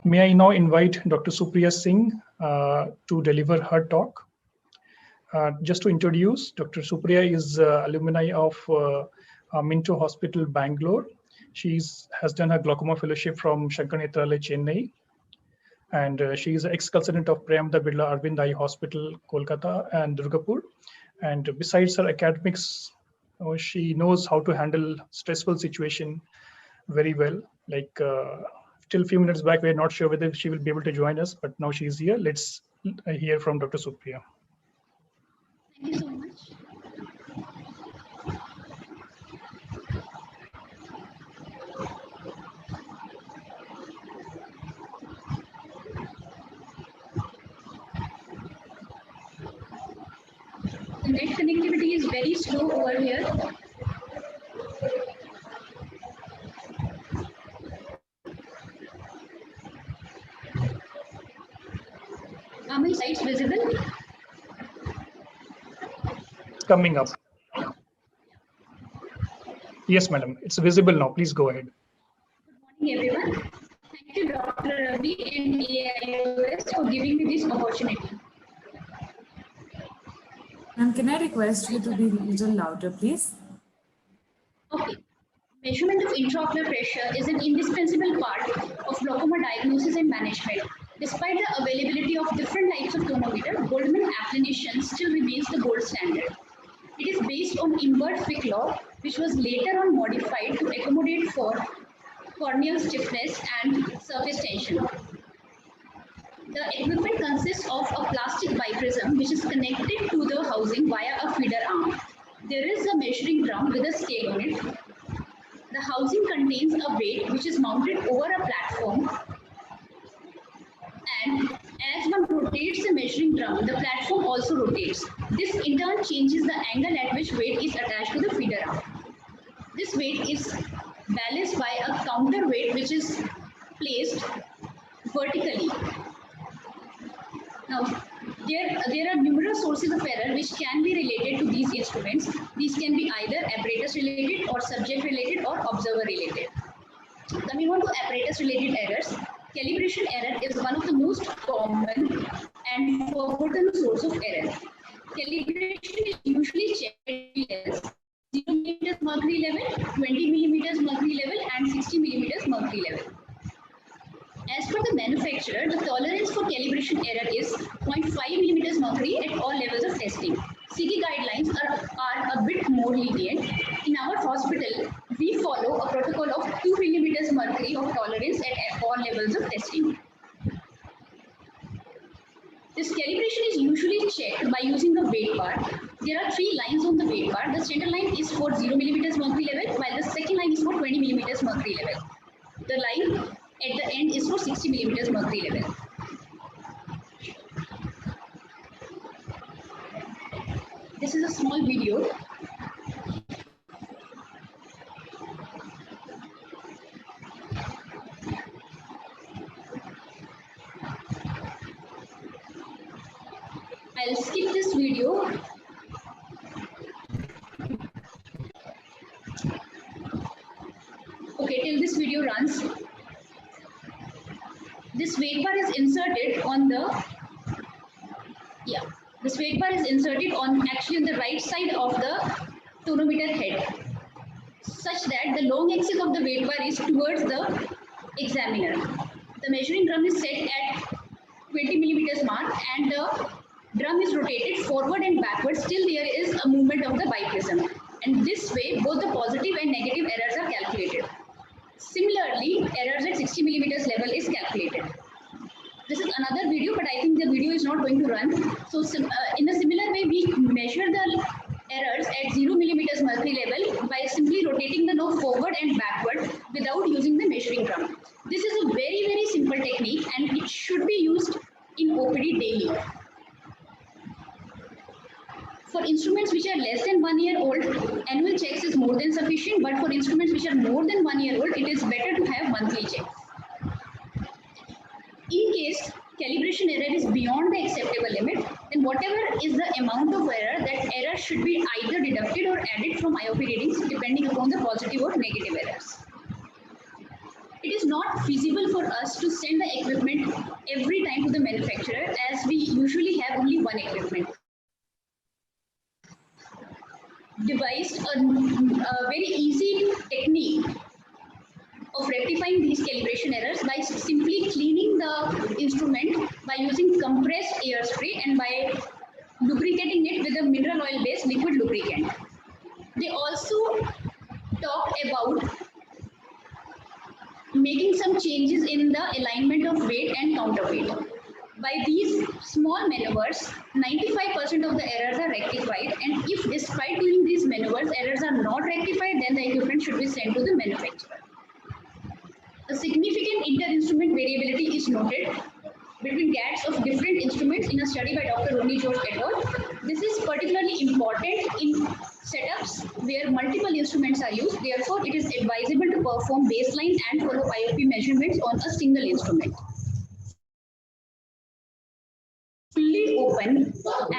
May I now invite Dr. Supriya Singh to deliver her talk. Just to introduce, Dr. Supriya is alumni of Minto Hospital, Bangalore. She has done her glaucoma fellowship from Shankar Nethralaya, Chennai. And she is ex-consultant of Premda Birla Arvind Eye Hospital, Kolkata and Durgapur. And besides her academics, she knows how to handle stressful situation very well. Like till a few minutes back, we are not sure whether she will be able to join us, but now she is here. Let's hear from Dr. Supriya. Thank you so much. The net connectivity is very slow over here. Are my slides visible? It's coming up. Yes, madam. It's visible now. Please go ahead. Good morning, everyone. Thank you, Dr. Ravi and AIOS for giving me this opportunity. Ma'am, can I request you to be a little louder, please? Okay. Measurement of intraocular pressure is an indispensable part of glaucoma diagnosis and management. Despite the availability of different types of tonometer, Goldmann applanation still remains the gold standard. It is based on invert Fick law, which was later on modified to accommodate for corneal stiffness and surface tension. The equipment consists of a plastic biprism which is connected to the housing via a feeder arm. There is a measuring drum with a scale on it. The housing contains a weight which is mounted over a platform, and as one rotates the measuring drum, the platform also rotates. This in turn changes the angle at which weight is attached to the feeder arm. This weight is balanced by a counterweight which is placed vertically. Now, there are numerous sources of error which can be related to these instruments. These can be either apparatus related or subject related or observer related. Coming on to apparatus related errors, calibration error is one of the most common and forgotten source of error. Calibration is usually checked as 0 millimeters mercury level, 20 millimeters mercury level and 60 millimeters mercury level. As per the manufacturer, the tolerance for calibration error is 0.5 millimeters mercury at all levels of testing. CT guidelines are a bit more lenient. In our hospital, we follow a protocol of 2 millimeters mercury of tolerance at all levels of testing. This calibration is usually checked by using the weight bar. There are 3 lines on the weight bar. The center line is for 0 millimeters mercury level, while the second line is for 20 millimeters mercury level. The line at the end is for 60 millimeters mercury level. This is a small video. I'll skip this video. Okay, till this video runs. This weight bar is inserted on the, this weight bar is inserted on actually on the right side of the tonometer head, such that the long axis of the weight bar is towards the examiner. The measuring drum is set at 20 millimeters mark and the drum is rotated forward and backwards till there is a movement of the biprism. And this way, both the positive and negative errors are calculated. Similarly, errors at 60 millimeters level is calculated. This is another video, but I think the video is not going to run. So in a similar way, we measure the errors at 0 millimeters mercury level by simply rotating the knob forward and backward without using the measuring drum. This is a very, very simple technique and it should be used in OPD daily. For instruments which are less than 1 year old, annual checks is more than sufficient, but for instruments which are more than 1 year old, it is better to have monthly checks. In case calibration error is beyond the acceptable limit, then whatever is the amount of error, that error should be either deducted or added from IOP readings depending upon the positive or negative errors. It is not feasible for us to send the equipment every time to the manufacturer, as we usually have only one equipment. Devised a very easy technique of rectifying these calibration errors by simply cleaning the instrument by using compressed air spray and by lubricating it with a mineral oil based liquid lubricant. They also talked about making some changes in the alignment of weight and counterweight. By these small maneuvers, 95% of the errors are rectified, and if despite doing these maneuvers, errors are not rectified, then the equipment should be sent to the manufacturer. A significant inter-instrument variability is noted between GATs of different instruments in a study by Dr. Ronnie George et al. This is particularly important in setups where multiple instruments are used. Therefore, it is advisable to perform baseline and follow IOP measurements on a single instrument. Fully open,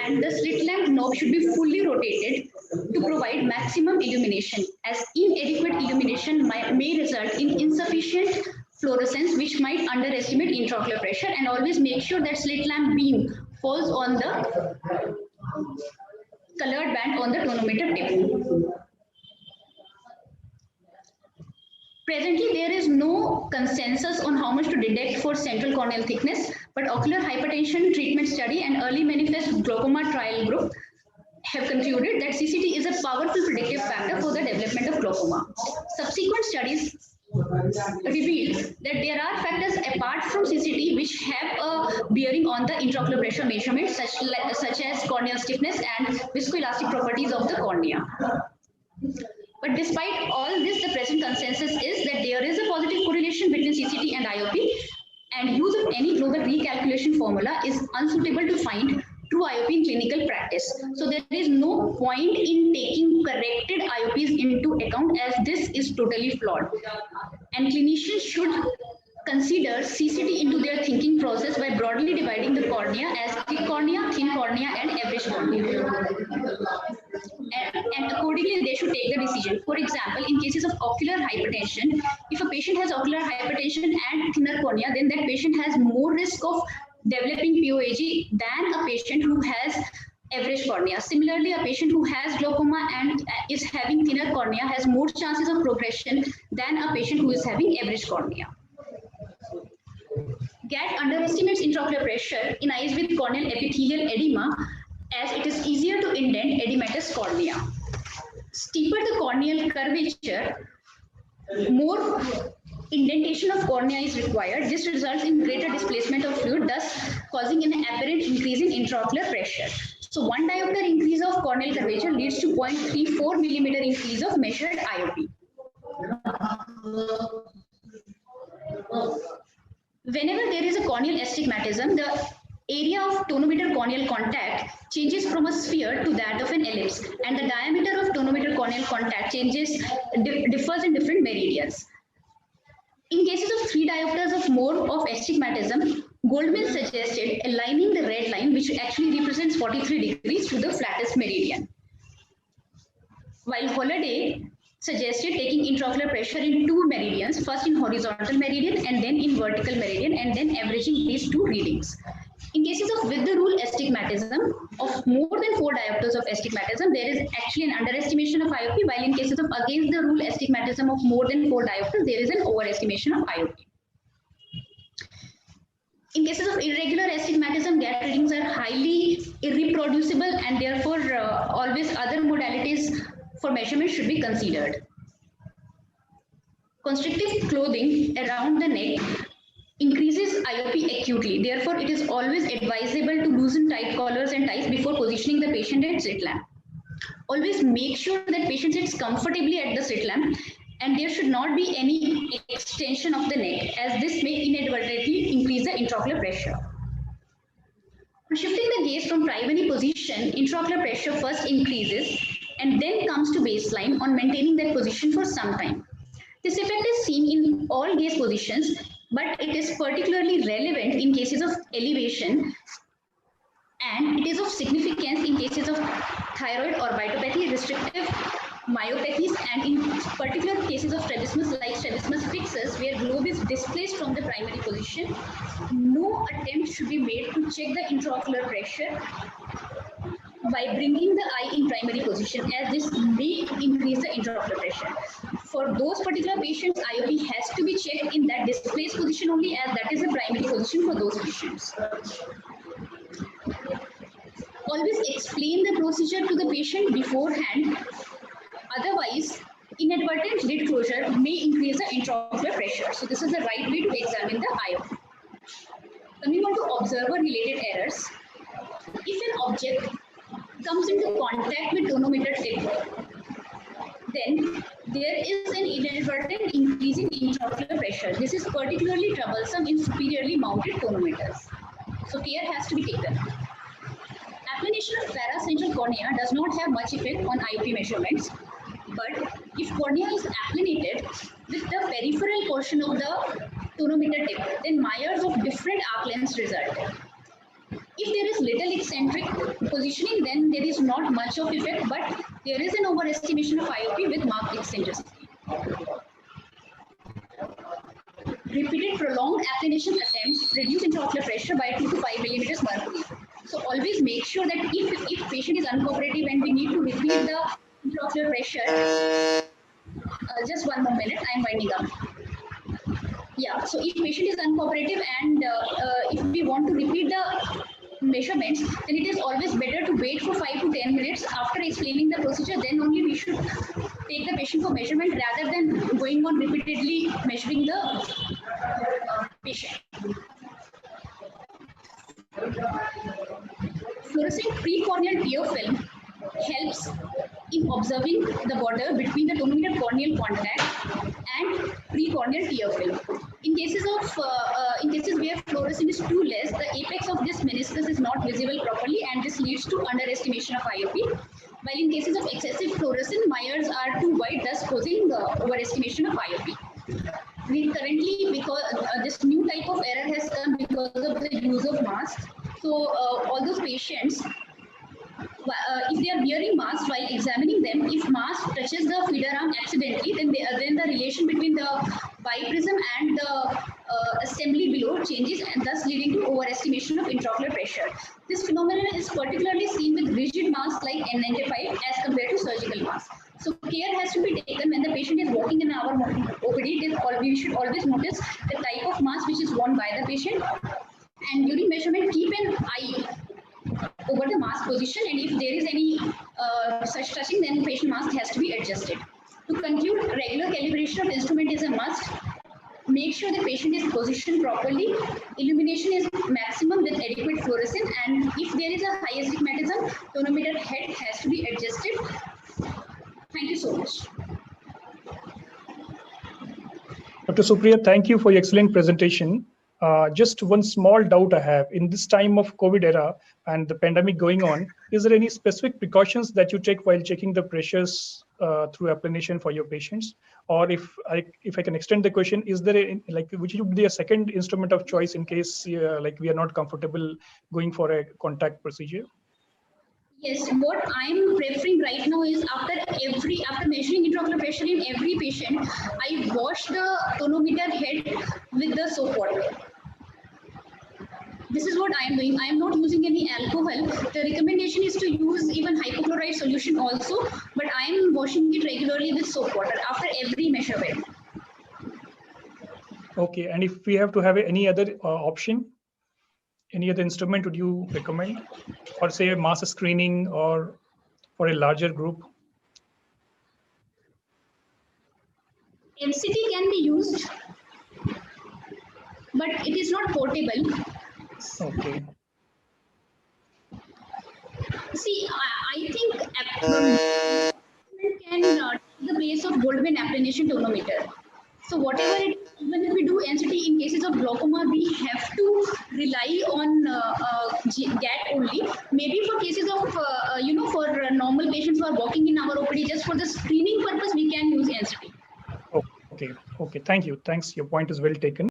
and the slit lamp knob should be fully rotated to provide maximum illumination, as inadequate illumination may result in insufficient fluorescence, which might underestimate intraocular pressure. And always make sure that slit lamp beam falls on the colored band on the tonometer tip. Presently, there is no consensus on how much to detect for central corneal thickness, but Ocular Hypertension Treatment Study and Early Manifest Glaucoma Trial Group have concluded that CCT is a powerful predictive factor for the development of glaucoma. Subsequent studies revealed that there are factors apart from CCT which have a bearing on the intraocular pressure measurements, such as corneal stiffness and viscoelastic properties of the cornea. But despite all this, the present consensus is that there is a positive correlation between CCT and IOP, and use of any global recalculation formula is unsuitable to find true IOP in clinical practice. So there is no point in taking corrected IOPs into account, as this is totally flawed. And clinicians should consider CCT into their thinking process by broadly dividing the cornea as thick cornea, thin cornea, and average cornea. And accordingly, they should take the decision. For example, in cases of ocular hypertension, if a patient has ocular hypertension and thinner cornea, then that patient has more risk of developing POAG than a patient who has average cornea. Similarly, a patient who has glaucoma and is having thinner cornea has more chances of progression than a patient who is having average cornea. GAT underestimates intraocular pressure in eyes with corneal epithelial edema, as it is easier to indent edematous cornea. Steeper the corneal curvature, more indentation of cornea is required. This results in greater displacement of fluid, thus causing an apparent increase in intraocular pressure. So 1 diopter increase of corneal curvature leads to 0.34 millimeter increase of measured IOP. Whenever there is a corneal astigmatism, the area of tonometer corneal contact changes from a sphere to that of an ellipse, and the diameter of tonometer corneal contact differs in different meridians. In cases of 3 diopters of more of astigmatism, Goldman suggested aligning the red line, which actually represents 43 degrees, to the flattest meridian, while Holliday suggested taking intraocular pressure in 2 meridians, first in horizontal meridian and then in vertical meridian, and then averaging these 2 readings. In cases of with the rule astigmatism of more than 4 diopters of astigmatism, there is actually an underestimation of IOP, while in cases of against the rule astigmatism of more than 4 diopters, there is an overestimation of IOP. In cases of irregular astigmatism, GAT readings are highly irreproducible, and therefore always other modalities for measurement should be considered. Constrictive clothing around the neck increases IOP acutely. Therefore, it is always advisable to loosen tight collars and ties before positioning the patient at slit lamp. Always make sure that patient sits comfortably at the slit lamp, and there should not be any extension of the neck, as this may inadvertently increase the intraocular pressure. Shifting the gaze from primary position, intraocular pressure first increases and then comes to baseline on maintaining that position for some time. This effect is seen in all gaze positions, but it is particularly relevant in cases of elevation, and it is of significance in cases of thyroid orbitopathy, restrictive myopathies, and in particular cases of strabismus like strabismus fixus, where globe is displaced from the primary position, no attempt should be made to check the intraocular pressure by bringing the eye in primary position, as this may increase the intraocular pressure. For those particular patients, IOP has to be checked in that displaced position only, as that is the primary position for those patients. Always explain the procedure to the patient beforehand. Otherwise, inadvertent lid closure may increase the intraocular pressure. So this is the right way to examine the IOP. Coming on to observer-related errors, if an object comes into contact with tonometer tip, then there is an inadvertent increase in intraocular pressure. This is particularly troublesome in superiorly mounted tonometers. So care has to be taken. Applanation of paracentral cornea does not have much effect on IOP measurements, but if cornea is applanated with the peripheral portion of the tonometer tip, then Myers of different arc lengths result. If there is little eccentric positioning, then there is not much of effect, but there is an overestimation of IOP with marked eccentricity. Repeated prolonged applanation attempts reduce intraocular pressure by 2 to 5 millimeters mercury. So always make sure that if patient is uncooperative and we need to repeat the intraocular pressure, just one more minute, I am winding up. Yeah, so if patient is uncooperative and if we want to repeat the measurements, then it is always better to wait for 5 to 10 minutes after explaining the procedure. Then only we should take the patient for measurement rather than going on repeatedly measuring the patient. Fluorescent precorneal tear film helps in observing the border between the tonometer corneal contact and precorneal tear film. In cases where fluorescence is too less, the apex of this meniscus is not visible properly, and this leads to underestimation of IOP. While in cases of excessive fluorescence, Myers are too wide, thus causing overestimation of IOP. We currently, because this new type of error has come because of the use of masks. So all those patients, if they are wearing masks while examining them, if mask touches the feeder arm accidentally, then the relation between the biprism and the assembly below changes, and thus leading to overestimation of intraocular pressure. This phenomenon is particularly seen with rigid masks like N95 as compared to surgical masks. So care has to be taken when the patient is walking in our OPD. We should always notice the type of mask which is worn by the patient, and during measurement keep an eye over the mask position, and if there is any such touching, then patient mask has to be adjusted. To conclude, regular calibration of instrument is a must. Make sure the patient is positioned properly. Illumination is maximum with adequate fluorescence, and if there is a high astigmatism, tonometer head has to be adjusted. Thank you so much. Dr. Supriya, thank you for your excellent presentation. Just one small doubt I have. In this time of COVID era and the pandemic going on, is there any specific precautions that you take while checking the pressures through applanation for your patients? Or if I can extend the question, is there which would be a second instrument of choice in case we are not comfortable going for a contact procedure? Yes, what I'm preferring right now is after measuring intraocular pressure in every patient, I wash the tonometer head with the soap water. This is what I am doing. I am not using any alcohol. The recommendation is to use even hypochlorite solution also, but I am washing it regularly with soap water after every measurement. Okay, and if we have to have any other option, any other instrument would you recommend, or say a mass screening or for a larger group? MCT can be used, but it is not portable. Okay. See, I think can take the place of Goldman applanation tonometer. So whatever it is, even if we do NCT in cases of glaucoma, we have to rely on GAT only. Maybe for cases of, for normal patients who are walking in our OPD, just for the screening purpose, we can use NCT. Okay. Thank you. Thanks. Your point is well taken.